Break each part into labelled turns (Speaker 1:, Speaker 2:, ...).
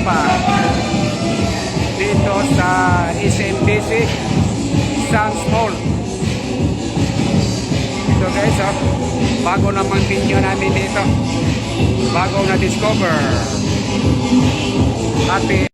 Speaker 1: Sumba dito sa SMDC Sands Mall. Ito guys, oh, bago namang venue namin dito, bago na discover. Happy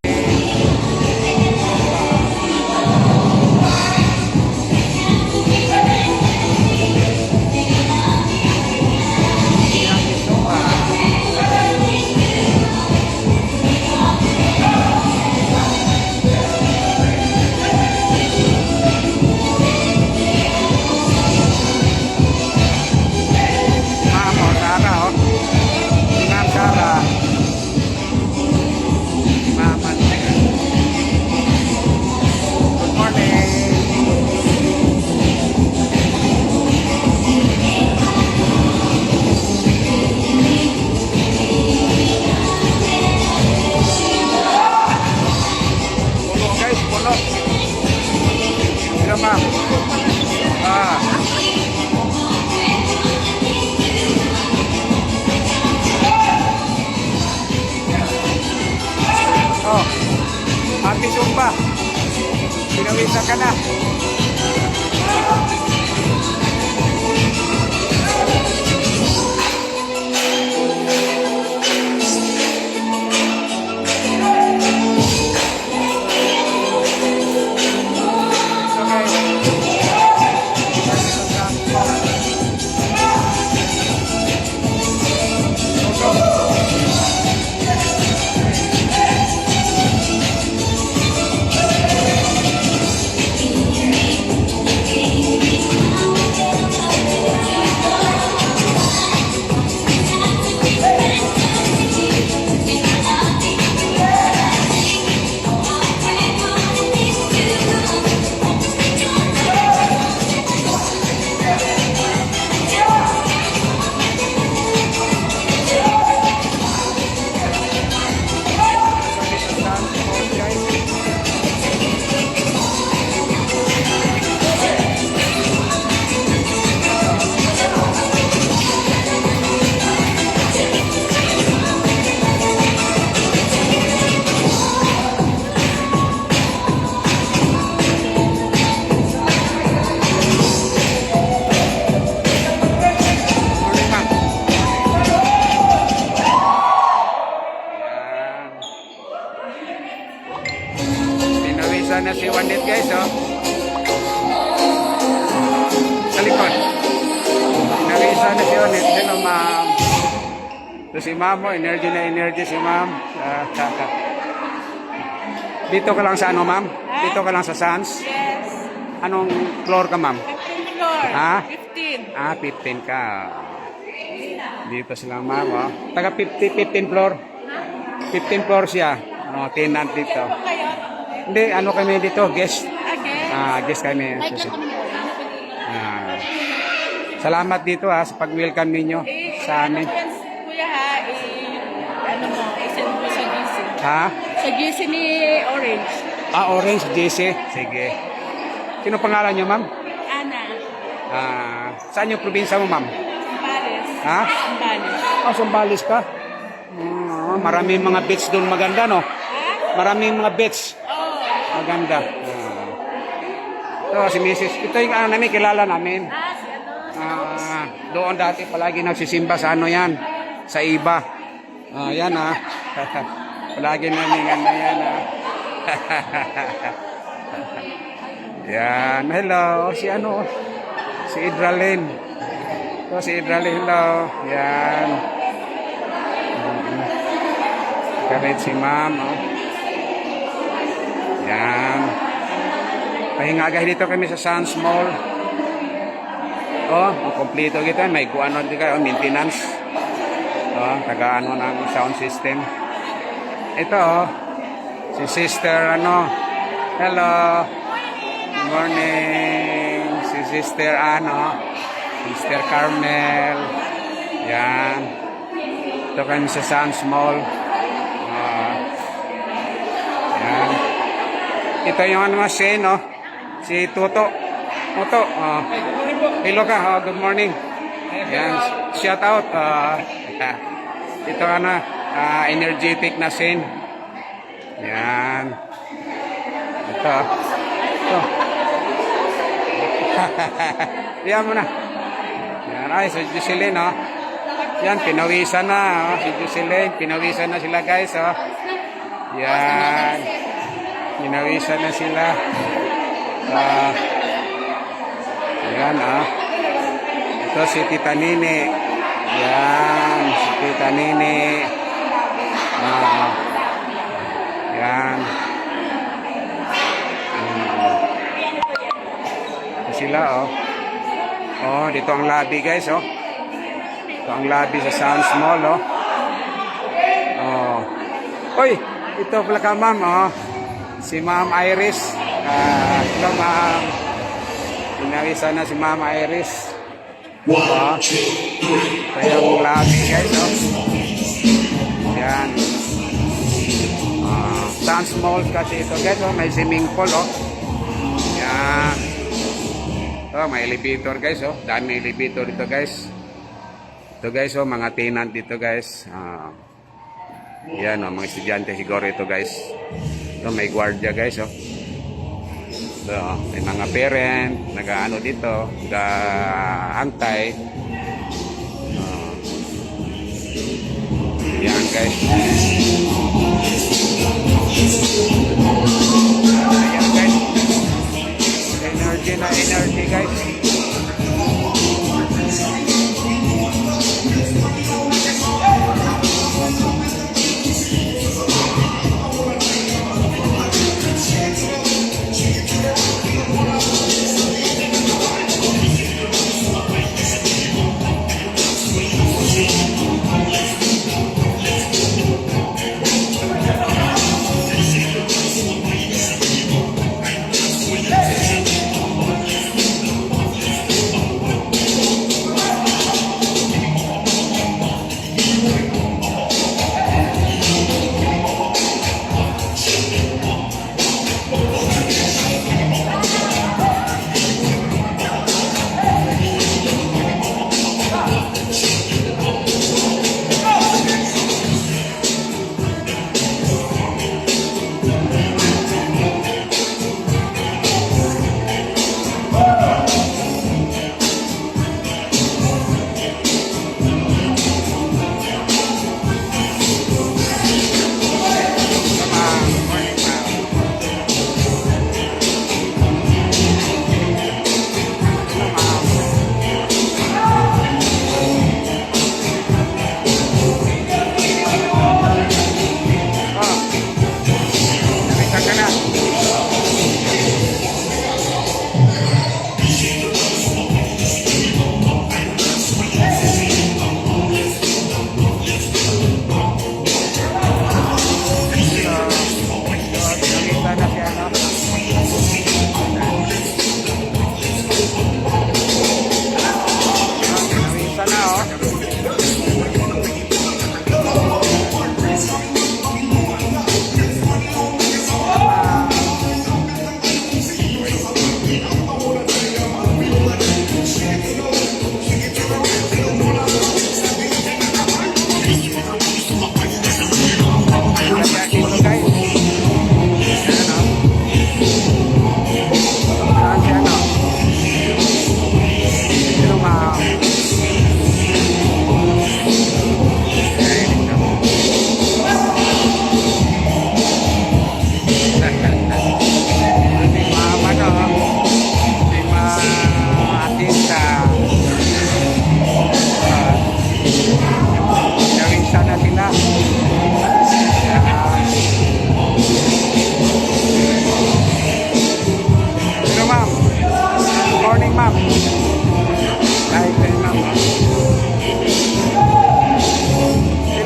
Speaker 1: Happy Sumba. Pinawisa ka na. Na si Juanet guys, oh. Sa likod. Pinawisa na si Juanet. Hello, ma'am. Ito si ma'am, oh. Energy na energy si ma'am. Dito ka lang sa ano, ma'am? Dito ka lang sa Sands?
Speaker 2: Yes.
Speaker 1: Anong floor ka, ma'am?
Speaker 2: 15 floor.
Speaker 1: Ha?
Speaker 2: 15.
Speaker 1: 15 ka. Dito sila, ma'am, oh. Taga 15 floor. 15 floor siya. Oh, tenant dito. Hindi, ano kami dito, guest. Guest kami. Salamat dito sa pag-welcome ninyo sa amin.
Speaker 2: Kuya ano mo, isend mo sa GC.
Speaker 1: Ha?
Speaker 2: Sa GC ni Orange.
Speaker 1: Orange, GC. Sige. Sino pangalan nyo, ma'am?
Speaker 2: Ana.
Speaker 1: Saan yung probinsya mo, ma'am?
Speaker 2: Sambales.
Speaker 1: Ha?
Speaker 2: Sambales.
Speaker 1: Sambales ka? Maraming mga beach doon maganda, no? Maraming mga beach. Maganda. So, si Mrs. Ito yung ano namin, kilala namin.
Speaker 2: Si ano?
Speaker 1: Doon dati palagi nagsisimba sa ano yan, sa iba. Yan palagi namin ano yan Yan, hello. Si ano? Si Idralyn. So, si Idralyn, hello. Yan. Karit si ma'am, oh. Yan. Pahingagay dito kami sa Sands Mall. Oh, kompleto kita. May kuano dito kayo, maintenance. Oh, taga-ano ng sound system. Ito, oh. Si sister, ano. Hello. Good morning. Si sister, ano. Sister Carmel. Yan. Ito kami sa Sands Mall. Yan. Ito yung ano Shane, no? Si Toto. Toto. Hello ka. Good morning. Yan. Shout out. Ito ano, energetic na Shane. Yan. Ito. Ito. Yan mo na. Yan. Ay, si Jocelyn, oh. Yan, pinawisan na. Oh. Si Jocelyn, pinawisan na sila, guys, oh. Yan. Pinawisan na sila. Yan, ah. Ito si Tita Nini. Yan, si Tita Nini. Yan. Sila, oh. Oh, dito ang lobby, guys, oh. Ito ang lobby sa Sounds Mall, oh. Oh. Uy, ito pala ka, ma'am, oh. Si Ma'am Iris. Hello, ma'am. Pinawisan na si Ma'am Iris. Oh. Ito yung lobby, guys, oh. Yan. Sounds Mall kasi ito, guys, oh. May swimming pool, oh. Yan. Ito, may elevator, guys, oh. Dami elevator dito, guys. Ito, guys, oh. Mga tenant dito, guys. Yan, oh. Mga estudyante siguro ito, guys. Ito, may guardia, guys, oh. Ito, oh. May mga parent, nag-ano dito, nag-antay. Yan, guys. Ayan, guys. Energy na energy, guys.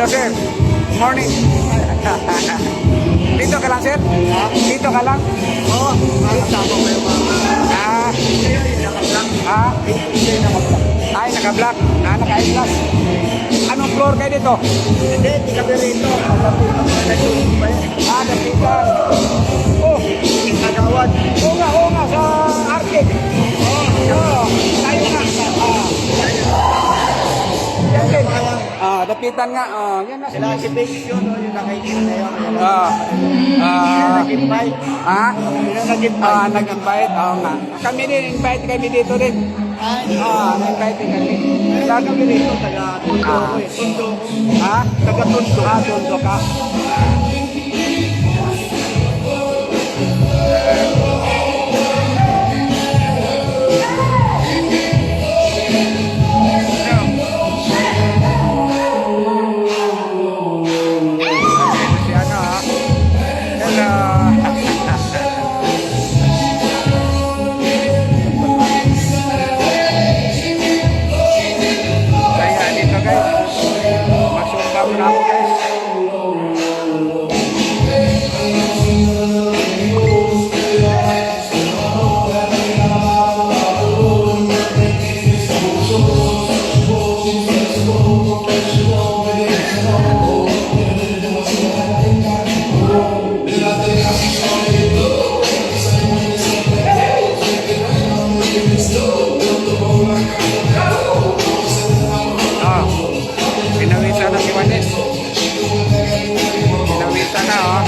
Speaker 3: sir. Morning. Dito ka lang, sir? Dito ka lang?
Speaker 4: Oo, makakasama ko yung mga
Speaker 3: Ay, naka-block. Naka-i-plus. Anong floor kayo dito?
Speaker 4: Hindi, di kami rito.
Speaker 3: Dapitan. Oh,
Speaker 4: Kagawad.
Speaker 3: oo nga, sa Arctic. Oo, tayo nga. Yan din. dapitan nga. Yan na.
Speaker 4: Sila si Bix yun, yung nakikita na yun. Nag-invite.
Speaker 3: Ha?
Speaker 4: Sila nag-invite.
Speaker 3: Nag-invite. Oo nga. Kami din, invite kami dito din. Nag-invite din kami.
Speaker 4: Kaya kami rito, taga-tundo ko eh. Tundo.
Speaker 3: Ha?
Speaker 4: Taga-tundo.
Speaker 3: Tundo ka. Si ano ha? Hello. Kaya dito guys. Masumba mo na ako guys. Pinawisan na si Juanes. Pinawisan na oh.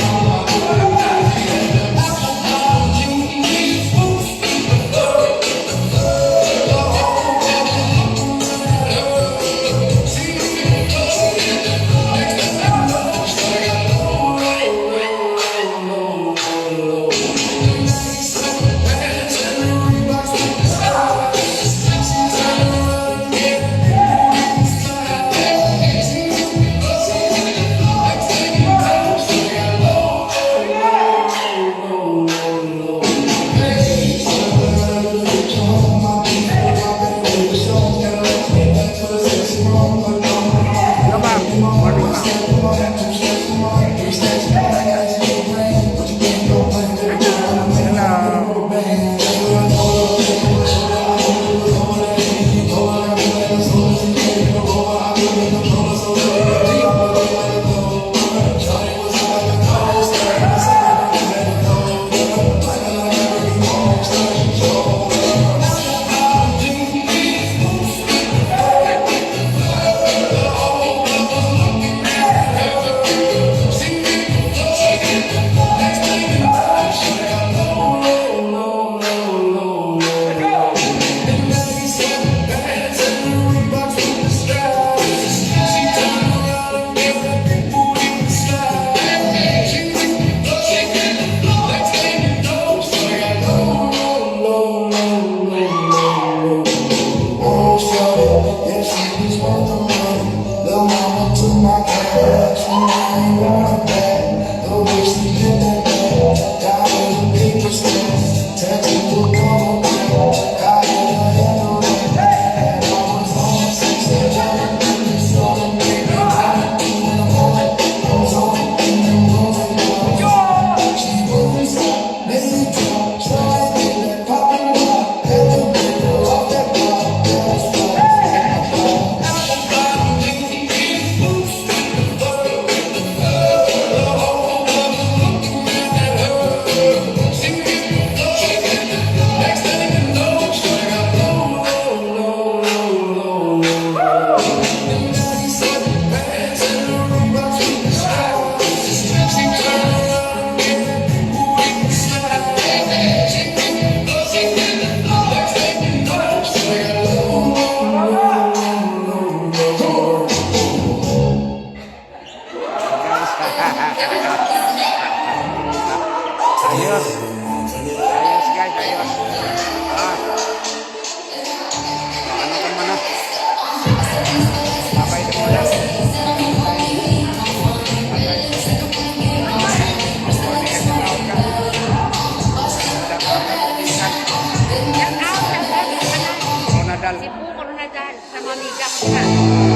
Speaker 3: Hello ma'am. Morning ma'am. Hello. Ayos. Ayos guys, ayos. Ano ka muna? Babay ito muna.
Speaker 2: Shout out, shout out sa kanan.
Speaker 3: Nadal.
Speaker 2: Si Buko Nadal sa Mamiga ko na.